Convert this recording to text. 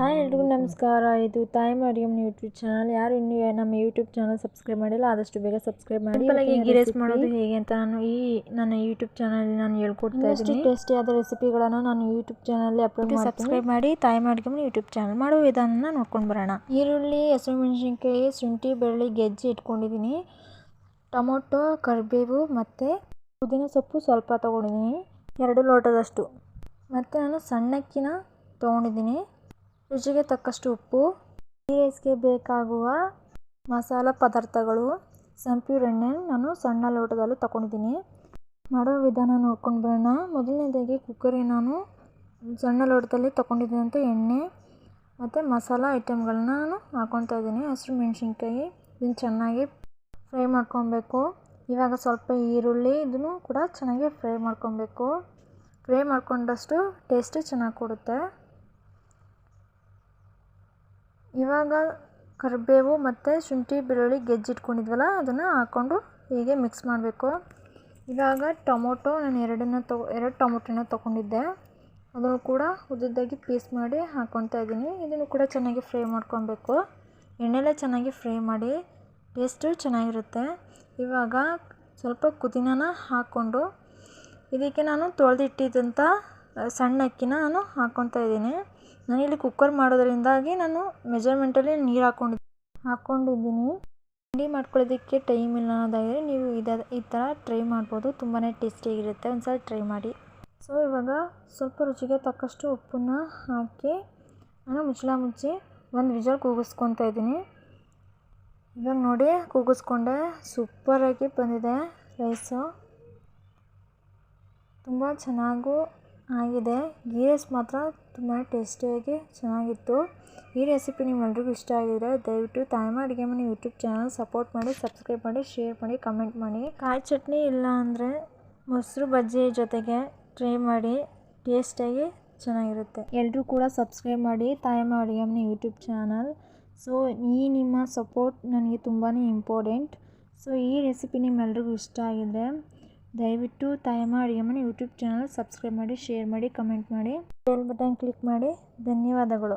Hi ಎಲ್ರಿಗೂ ನಮಸ್ಕಾರ. ಇದು ತಾಯಿ ಮರಿಯಮ್ ಯೂಟ್ಯೂಬ್ ಚಾನಲ್. ಯಾರು ಇನ್ನೂ ನಮ್ಮ ಯೂಟ್ಯೂಬ್ ಚಾನಲ್ ಸಬ್ಸ್ಕ್ರೈಬ್ ಮಾಡಿಲ್ಲ ಆದಷ್ಟು ಬೇಗ ಸಬ್ಸ್ಕ್ರೈಬ್ ಮಾಡಿ. ಸಿಂಪಲ್ಲಾಗಿ ಗೀ ರೈಸ್ ಮಾಡೋದು ಹೇಗೆ ಅಂತ ನನ್ನ ಯೂಟ್ಯೂಬ್ ಚಾನಲ್ ನಾನು ಹೇಳ್ಕೊಡ್ತಾ ಇದ್ದೀನಿ. ಟೇಸ್ಟಿಯಾದ ರೆಸಿಪಿಗಳನ್ನು ನಾನು ಯೂಟ್ಯೂಬ್ ಚಾನಲ್ ಅಪ್ಲೋಡ್ ಮಾಡಿ ಸಬ್ಸ್ಕ್ರೈಬ್ ಮಾಡಿ. ತಾಯಿ ಮರಿಯಮ್ ಯೂಟ್ಯೂಬ್ ಚಾನಲ್ ಮಾಡುವ ವಿಧಾನನ ನೋಡ್ಕೊಂಡು ಬರೋಣ. ಈರುಳ್ಳಿ, ಹಸಿಮೆಣಸಿನ್ಕಾಯಿ, ಶುಂಠಿ, ಬೆಳ್ಳುಳ್ಳಿ ಗೆಜ್ಜೆ ಇಟ್ಕೊಂಡಿದ್ದೀನಿ. ಟೊಮೊಟೊ, ಕರಿಬೇವು ಮತ್ತು ಪುದೀನ ಸೊಪ್ಪು ಸ್ವಲ್ಪ ತೊಗೊಂಡಿದ್ದೀನಿ, 2 ಲೋಟದಷ್ಟು. ಮತ್ತು ನಾನು ಸಣ್ಣಕ್ಕಿನ ತೊಗೊಂಡಿದ್ದೀನಿ. ರುಚಿಗೆ ತಕ್ಕಷ್ಟು ಉಪ್ಪು. ಈ ರೈಸ್ಗೆ ಬೇಕಾಗುವ ಮಸಾಲ ಪದಾರ್ಥಗಳು: ಸಂಪ್ಯೂರ್ ಎಣ್ಣೆ ನಾನು ಸಣ್ಣ ಲೋಟದಲ್ಲಿ ತಗೊಂಡಿದ್ದೀನಿ. ಮಾಡೋ ವಿಧಾನ ನೋಡ್ಕೊಂಡು ಬರೋಣ. ಮೊದಲನೇದಾಗಿ ಕುಕ್ಕರಿಗೆ ನಾನು ಸಣ್ಣ ಲೋಟದಲ್ಲಿ ತೊಗೊಂಡಿದ್ದಂಥ ಎಣ್ಣೆ ಮತ್ತು ಮಸಾಲ ಐಟಮ್ಗಳನ್ನ ನಾನು ಹಾಕ್ಕೊತಾ ಇದ್ದೀನಿ. ಹಸಿರು ಮೆಣಸಿನ್ಕಾಯಿ ಇದನ್ನು ಚೆನ್ನಾಗಿ ಫ್ರೈ ಮಾಡ್ಕೊಬೇಕು. ಇವಾಗ ಸ್ವಲ್ಪ ಈರುಳ್ಳಿ, ಇದನ್ನು ಕೂಡ ಚೆನ್ನಾಗಿ ಫ್ರೈ ಮಾಡ್ಕೊಬೇಕು. ಫ್ರೈ ಮಾಡ್ಕೊಂಡಷ್ಟು ಟೇಸ್ಟ್ ಚೆನ್ನಾಗಿ ಕೊಡುತ್ತೆ. ಇವಾಗ ಕರಿಬೇವು ಮತ್ತು ಶುಂಠಿ, ಬೆಳ್ಳುಳ್ಳಿ ಗೆಜ್ಜಿಟ್ಕೊಂಡಿದ್ವಲ್ಲ ಅದನ್ನು ಹಾಕ್ಕೊಂಡು ಹೀಗೆ ಮಿಕ್ಸ್ ಮಾಡಬೇಕು. ಇವಾಗ ಟೊಮೊಟೊ ನಾನು 2 ಟೊಮೊಟೊನ ತೊಗೊಂಡಿದ್ದೆ, ಅದನ್ನು ಕೂಡ ಉದ್ದುದ್ದಾಗಿ ಪೀಸ್ ಮಾಡಿ ಹಾಕ್ಕೊತಾ ಇದ್ದೀನಿ. ಇದನ್ನು ಕೂಡ ಚೆನ್ನಾಗಿ ಫ್ರೈ ಮಾಡ್ಕೊಬೇಕು. ಎಣ್ಣೆಲೇ ಚೆನ್ನಾಗಿ ಫ್ರೈ ಮಾಡಿ, ಟೇಸ್ಟು ಚೆನ್ನಾಗಿರುತ್ತೆ. ಇವಾಗ ಸ್ವಲ್ಪ ಪುದೀನಾನ ಹಾಕ್ಕೊಂಡು ಇದಕ್ಕೆ ನಾನು ತೊಳೆದಿಟ್ಟಿದ್ದಂಥ ಸಣ್ಣ ಅಕ್ಕಿನ ನಾನು ಹಾಕ್ಕೊತಾ ಇದ್ದೀನಿ. ನಾನಿಲ್ಲಿ ಕುಕ್ಕರ್ ಮಾಡೋದ್ರಿಂದಾಗಿ ನಾನು ಮೆಜರ್ಮೆಂಟಲ್ಲಿ ನೀರು ಹಾಕ್ಕೊಂಡಿದ್ದೀನಿ. ತಿಂಡಿ ಮಾಡ್ಕೊಳ್ಳೋದಕ್ಕೆ ಟೈಮ್ ಇಲ್ಲ ಅನ್ನೋದಾದರೆ ನೀವು ಈ ಥರ ಟ್ರೈ ಮಾಡ್ಬೋದು. ತುಂಬಾ ಟೇಸ್ಟಿಯಾಗಿರುತ್ತೆ, ಒಂದ್ಸಲ ಟ್ರೈ ಮಾಡಿ. ಸೊ ಇವಾಗ ಸ್ವಲ್ಪ ರುಚಿಗೆ ತಕ್ಕಷ್ಟು ಉಪ್ಪನ್ನು ಹಾಕಿ ನಾನು ಮುಚ್ಚಳ ಮುಚ್ಚಿ 1 ವಿಷಲ್ ಕೂಗಿಸ್ಕೊತಾ ಇದ್ದೀನಿ. ಇವಾಗ ನೋಡಿ ಕೂಗಿಸ್ಕೊಂಡೆ, ಸೂಪರಾಗಿ ಬಂದಿದೆ ರೈಸು, ತುಂಬ ಚೆನ್ನಾಗೂ ಆಗಿದೆ. ಗೀ ರೈಸ್ ಮಾತ್ರ ತುಂಬಾ ಟೇಸ್ಟಿಯಾಗಿ ಚೆನ್ನಾಗಿತ್ತು. ಈ ರೆಸಿಪಿ ನಿಮ್ಮೆಲ್ರಿಗೂ ಇಷ್ಟ ಆಗಿದ್ರೆ ದಯವಿಟ್ಟು ತಾಯಿ ಅಡುಗೆ ಮನೆ ಯೂಟ್ಯೂಬ್ ಚಾನಲ್ ಸಪೋರ್ಟ್ ಮಾಡಿ, ಸಬ್ಸ್ಕ್ರೈಬ್ ಮಾಡಿ, ಶೇರ್ ಮಾಡಿ, ಕಮೆಂಟ್ ಮಾಡಿ. ಕಾಯಿ ಚಟ್ನಿ ಇಲ್ಲ ಅಂದರೆ ಮೊಸರು ಬಜ್ಜಿ ಜೊತೆಗೆ ಟ್ರೈ ಮಾಡಿ, ಟೇಸ್ಟಾಗಿ ಚೆನ್ನಾಗಿರುತ್ತೆ. ಎಲ್ಲರೂ ಕೂಡ ಸಬ್ಸ್ಕ್ರೈಬ್ ಮಾಡಿ ತಾಯಿ ಅಡುಗೆ ಮನೆ ಯೂಟ್ಯೂಬ್ ಚಾನಲ್. ಸೊ ನಿಮ್ಮ ಸಪೋರ್ಟ್ ನನಗೆ ತುಂಬಾ ಇಂಪಾರ್ಟೆಂಟ್. ಸೊ ಈ ರೆಸಿಪಿ ನಿಮ್ಮೆಲ್ರಿಗೂ ಇಷ್ಟ ಆಗಿದ್ರೆ ದಯವಿಟ್ಟು ತಾಯಿ ಅಡುಗೆ ಮನೆ ಯೂಟ್ಯೂಬ್ ಚಾನಲ್ ಸಬ್ಸ್ಕ್ರೈಬ್ ಮಾಡಿ, ಶೇರ್ ಮಾಡಿ, ಕಮೆಂಟ್ ಮಾಡಿ, ಬೆಲ್ ಬಟನ್ ಕ್ಲಿಕ್ ಮಾಡಿ. ಧನ್ಯವಾದಗಳು.